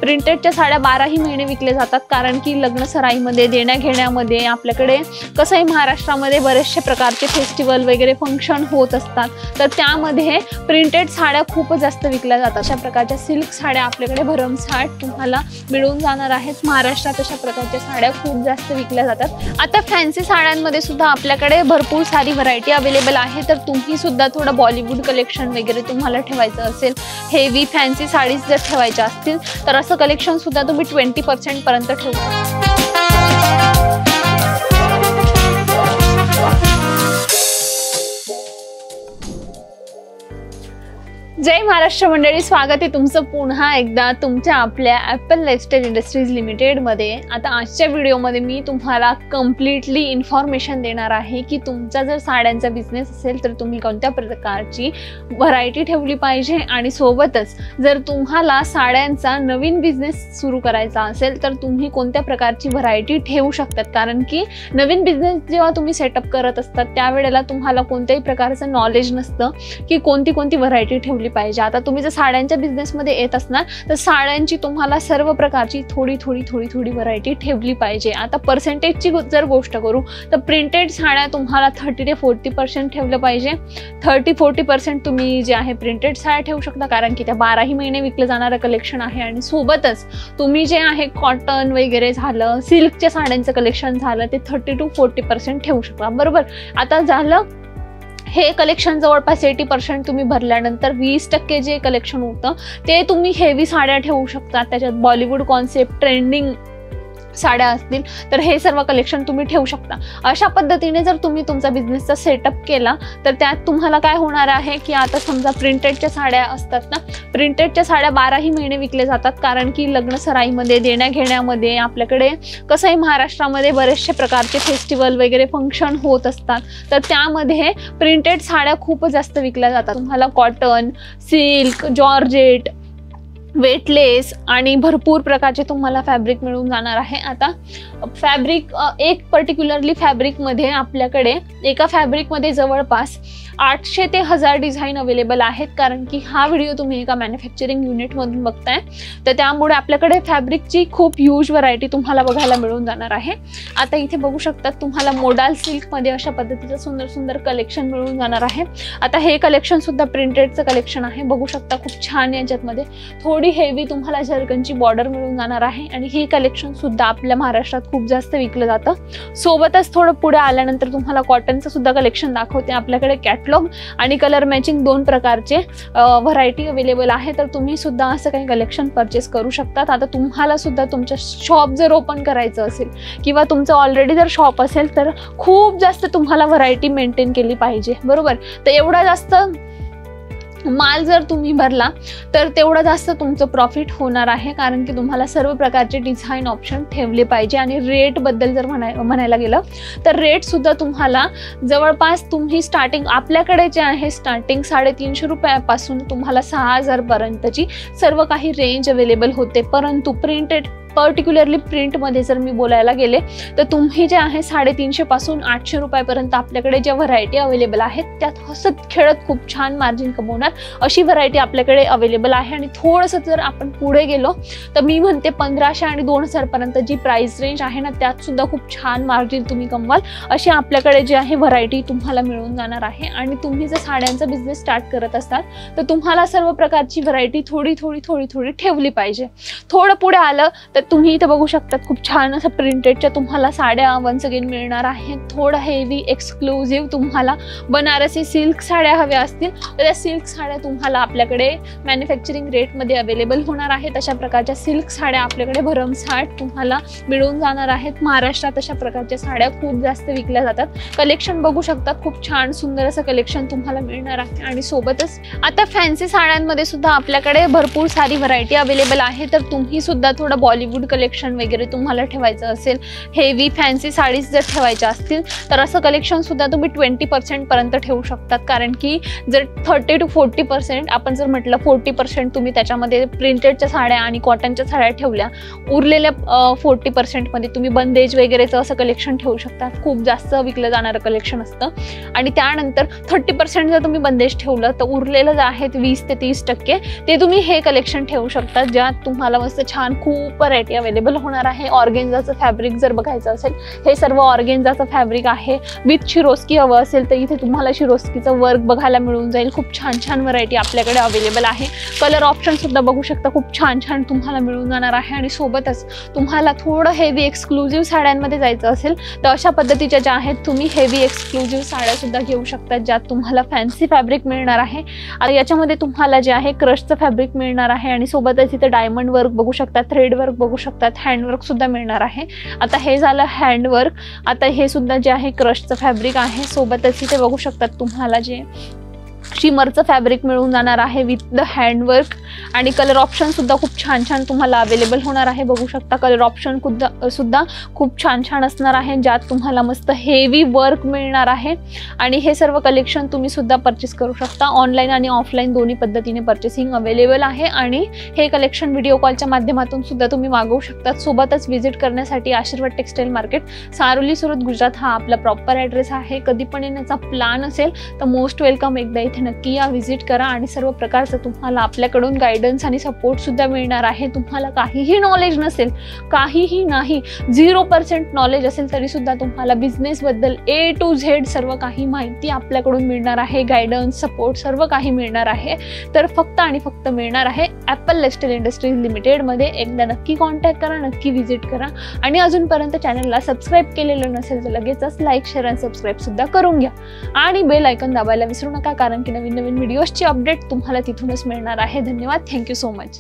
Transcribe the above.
प्रिंटेडच्या साड्या 12ही महिने विकले जातात, कारण की लग्न सराईमध्ये देण्या घेण्यामध्ये आपल्याकडे कसंही महाराष्ट्रामध्ये बरेचसे प्रकारचे फेस्टिवल वगैरे फंक्शन होत असतात, तर त्यामध्ये प्रिंटेड साड्या खूप जास्त विकल्या जातात। अशा प्रकारच्या सिल्क साड्या आपल्याकडे भरमसाठ तुम्हाला मिळून जाणार आहेत। महाराष्ट्रात अशा प्रकारच्या साड्या खूप जास्त विकल्या जातात। आता फॅन्सी साड्यांमध्ये सुद्धा आपल्याकडे भरपूर सारी व्हरायटी अवेलेबल आहे, तर तुम्ही सुद्धा थोडं बॉलिवूड कलेक्शन वगैरे तुम्हाला ठेवायचं असेल, हेवी फॅन्सी साडीज जर ठेवायच्या असतील तर असं कलेक्शन सुद्धा तुम्ही 20% पर्यंत ठेवू शकता। जय महाराष्ट्र मंडळी, स्वागत आहे तुमचं पुन्हा एकदा तुमच्या आपल्या ॲपल लाईफस्टाईल इंडस्ट्रीज लिमिटेड मध्ये। आता आजच्या व्हिडिओमध्ये मी तुम्हाला कम्प्लिटली इन्फॉर्मेशन देणार आहे की तुमचा जर साड्यांचा बिझनेस असेल तर तुम्ही कोणत्या प्रकारची व्हरायटी ठेवली पाहिजे, आणि सोबतच जर तुम्हाला साड्यांचा नवीन बिझनेस सुरू करायचा असेल तर तुम्ही कोणत्या प्रकारची व्हरायटी ठेवू शकतात, कारण की नवीन बिझनेस जेव्हा तुम्ही सेटअप करत असतात त्यावेळेला तुम्हाला कोणत्याही प्रकारचं नॉलेज नसतं की कोणती व्हरायटी ठेवली पाहिजे। आता तुम्ही जर साड्यांच्या बिझनेस मध्ये येत असणार तर साड्यांची तुम्हाला सर्व प्रकारची थोडी व्हरायटी ठेवली पाहिजे। आता पर्सेंटेजची जर गोष्ट करू तर प्रिंटेड साड्या तुम्हाला 30 ते 40% ठेवलं पाहिजे। 30-40% तुम्ही जे आहे प्रिंटेड साड्या ठेवू शकता, कारण की त्या 12ही महिने विकलं जाणारं कलेक्शन आहे, आणि सोबतच तुम्ही जे आहे कॉटन वगैरे झालं, सिल्कच्या साड्यांचं कलेक्शन झालं, ते 30 to 40% ठेवू शकता, बरोबर। आता झालं हे कलेक्शन जवळपास 80% तुम्ही भरल्यानंतर 20% जे कलेक्शन होतं ते तुम्ही हेवी साड्या ठेवू शकता। त्याच्यात बॉलिवूड कॉन्सेप्ट ट्रेंडिंग साड्या असतील तर हे सर्व कलेक्शन तुम्ही ठेवू शकता। अशा पद्धतीने जर तुम्ही तुमचा बिझनेसचा सेटअप केला तर त्यात तुम्हाला काय होणार आहे की आता समजा प्रिंटेडच्या साड्या असतात ना, प्रिंटेडच्या साड्या 12ही महिने विकले जातात, कारण की लग्न सराईमध्ये देण्या घेण्यामध्ये आपल्याकडे कसंही महाराष्ट्रामध्ये बरेचसे प्रकारचे फेस्टिवल वगैरे फंक्शन होत असतात, तर त्यामध्ये प्रिंटेड साड्या खूप जास्त विकल्या जातात। तुम्हाला कॉटन, सिल्क, जॉर्जेट, वेटलेस आणि भरपूर प्रकारचे तुम्हाला फॅब्रिक मिळून जाणार आहे। आता फॅब्रिक एक पर्टिक्युलरली फॅब्रिकमध्ये आपल्याकडे एका फॅब्रिकमध्ये जवळपास 800 ते 1000 डिझाईन अवेलेबल आहेत, कारण की हा व्हिडिओ तुम्ही एका मॅन्युफॅक्चरिंग युनिटमधून बघताय, तर त्यामुळे आपल्याकडे फॅब्रिकची खूप ह्यूज व्हरायटी तुम्हाला बघायला मिळून जाणार आहे। आता इथे बघू शकतात तुम्हाला मोडाल सिल्कमध्ये अशा पद्धतीचं सुंदर कलेक्शन मिळून जाणार आहे। आता हे कलेक्शन सुद्धा प्रिंटेडचं कलेक्शन आहे, बघू शकता खूप छान याच्यामध्ये थोडी हेवी तुम्हाला जर्कनची बॉर्डर मिळून जाणार आहे, आणि हे कलेक्शन सुद्धा आपल्या महाराष्ट्रात खूप जास्त विकलं जातं। सोबतच थोडं पुढे आल्यानंतर तुम्हाला कॉटनचं सुद्धा कलेक्शन दाखवते। आपल्याकडे कॅटलॉग आणि कलर मॅचिंग 2 प्रकारचे व्हरायटी अवेलेबल आहे, तर तुम्ही सुद्धा असं काही कलेक्शन परचेस करू शकतात। आता तुम्हाला सुद्धा तुमचं शॉप जर ओपन करायचं असेल किंवा तुमचं ऑलरेडी जर शॉप असेल तर खूप जास्त तुम्हाला व्हरायटी मेंटेन केली पाहिजे, बरोबर। तर एवढा जास्त माल जर तुम्ही भरला तर तेवढं जास्त तुमचं प्रॉफिट होणार आहे, कारण की तुम्हाला सर्व प्रकारचे डिझाईन ऑप्शन ठेवले पाहिजे। आणि रेट बद्दल जर म्हणायला गेलं तर रेट सुद्धा तुम्हाला जवळपास तुम्ही स्टार्टिंग आपल्याकडे जे आहे स्टार्टिंग 350 रुपयापासून तुम्हाला 6000 पर्यंतची सर्व काही रेंज अवेलेबल होते, परंतु प्रिंटेड पर्टिक्युलरली प्रिंटमध्ये जर मी बोलायला गेले तर तुम्ही जे आहे 350 पासून 800 रुपयापर्यंत आपल्याकडे ज्या व्हरायटी अवेलेबल आहेत त्यात हसत खेळत खूप छान मार्जिन कमवणार अशी व्हरायटी आपल्याकडे अवेलेबल आहे। आणि थोडंसं जर आपण पुढे गेलो तर मी म्हणते 1500 आणि 2000 पर्यंत जी प्राइस रेंज आहे ना त्यात सुद्धा खूप छान मार्जिन तुम्ही कमवाल अशी आपल्याकडे जी आहे व्हरायटी तुम्हाला मिळून जाणार आहे। आणि तुम्ही जर साड्यांचा बिझनेस स्टार्ट करत असाल तर तुम्हाला सर्व प्रकारची व्हरायटी थोडी ठेवली पाहिजे। थोडं पुढे आलं तर तुम्ही इथे बघू शकता खूप छान असं प्रिंटेडच्या तुम्हाला साड्या वन्स अगेन मिळणार आहेत। थोडं हेवी एक्सक्लुझिव्ह तुम्हाला बनारसी सिल्क साड्या हव्या असतील तर त्या सिल्क साड्या तुम्हाला आपल्याकडे मॅन्युफॅक्चरिंग रेटमध्ये अवेलेबल होणार आहेत। अशा प्रकारच्या सिल्क साड्या आपल्याकडे भरमसाठ तुम्हाला मिळून जाणार आहेत। महाराष्ट्रात अशा प्रकारच्या साड्या खूप जास्त विकल्या जातात। कलेक्शन बघू शकता खूप छान सुंदर असं कलेक्शन तुम्हाला मिळणार आहे। आणि सोबतच आता फॅन्सी साड्यांमध्ये सुद्धा आपल्याकडे भरपूर सारी व्हरायटी अवेलेबल आहे, तर तुम्ही सुद्धा थोडं बॉलिवूड बॉलिवूड कलेक्शन वगैरे तुम्हाला ठेवायचं असेल, हेवी फॅन्सी साडीज जर ठेवायच्या असतील तर असं कलेक्शन सुद्धा तुम्ही 20% पर्यंत ठेवू शकतात. कारण की जर 30 to 40% आपण जर म्हटलं 40% तुम्ही त्याच्यामध्ये प्रिंटेडच्या साड्या आणि कॉटनच्या साड्या ठेवल्या, उरलेल्या 40% मध्ये तुम्ही बंदेज वगैरेचं असं कलेक्शन ठेवू शकतात. खूप जास्त विकलं जाणारं कलेक्शन असतं. आणि त्यानंतर 30% जर तुम्ही बंदेज ठेवलं तर उरलेलं जे आहे 20 ते 30% ते तुम्ही हे कलेक्शन ठेवू शकता, ज्यात तुम्हाला मस्त छान खूप व्हरायटी अवेलेबल होणार आहे. ऑर्गेन्झाचं फॅब्रिक जर बघायचं असेल, हे सर्व ऑर्गेन्झाचं फॅब्रिक आहे. विथ शिरोस्की हवं असेल तर इथे तुम्हाला शिरोस्कीचं वर्क बघायला मिळून जाईल. खूप छान छान व्हरायटी आपल्याकडे अवेलेबल आहे. कलर ऑप्शन सुद्धा बघू शकता, खूप छान छान तुम्हाला मिळून जाणार आहे. आणि सोबतच तुम्हाला थोडं हेवी एक्सक्लुझिव्ह साड्यांमध्ये जायचं असेल तर अशा पद्धतीच्या ज्या आहेत तुम्ही हेवी एक्सक्लुझिव्ह साड्या सुद्धा घेऊ शकता, ज्यात तुम्हाला फॅन्सी फॅब्रिक मिळणार आहे. आणि याच्यामध्ये तुम्हाला जे आहे क्रशचं फॅब्रिक मिळणार आहे आणि सोबतच इथे डायमंड वर्क बघू शकता, थ्रेड वर्क बघू शकतात, हँडवर्क सुद्धा मिळणार आहे. आता हे झालं हँडवर्क. आता हे सुद्धा जे आहे क्रशचं फॅब्रिक आहे. सोबतच इथे बघू शकतात तुम्हाला जे शिमरचं फॅब्रिक मिळून जाणार आहे विथ द हँडवर्क. आणि कलर ऑप्शन सुद्धा खूप छान छान तुम्हाला अवेलेबल होणार आहे. बघू शकता कलर ऑप्शन सुद्धा खूप छान छान असणार आहे, ज्यात तुम्हाला मस्त हेवी वर्क मिळणार आहे. आणि हे सर्व कलेक्शन तुम्ही सुद्धा परचेस करू शकता. ऑनलाईन आणि ऑफलाईन दोन्ही पद्धतीने परचेसिंग अवेलेबल आहे. आणि हे कलेक्शन व्हिडिओ कॉलच्या माध्यमातून सुद्धा तुम्ही मागवू शकता. सोबतच व्हिजिट करण्यासाठी आशीर्वाद टेक्सटाईल मार्केट, सारोली, सुरत, गुजरात हा आपला प्रॉपर ॲड्रेस आहे. कधी पण येण्याचा प्लॅन असेल तर मोस्ट वेलकम. एकदा इथे नक्की या, व्हिजिट करा. आणि सर्व प्रकारचं तुम्हाला आपल्याकडून गायडन्स आणि सपोर्ट सुद्धा मिळणार आहे. तुम्हाला काहीही नॉलेज नसेल, काहीही नाही, 0% नॉलेज असेल तरी सुद्धा तुम्हाला बिझनेसबद्दल A to Z सर्व काही माहिती आपल्याकडून मिळणार आहे. गायडन्स, सपोर्ट सर्व काही मिळणार आहे. तर फक्त आणि फक्त मिळणार आहे ॲपल लाईफस्टाईल इंडस्ट्रीज लिमिटेडमध्ये. एकदा नक्की कॉन्टॅक्ट करा, नक्की व्हिजिट करा. आणि अजूनपर्यंत चॅनलला सबस्क्राईब केलेलं नसेल तर लगेचच लाईक, शेअर आणि सबस्क्राईब सुद्धा करून घ्या. आणि बेल आयकॉन दाबायला विसरू नका, कारण की नवीन नवीन व्हिडिओजची अपडेट तुम्हाला तिथूनच मिळणार आहे. धन्यवाद. Thank you so much.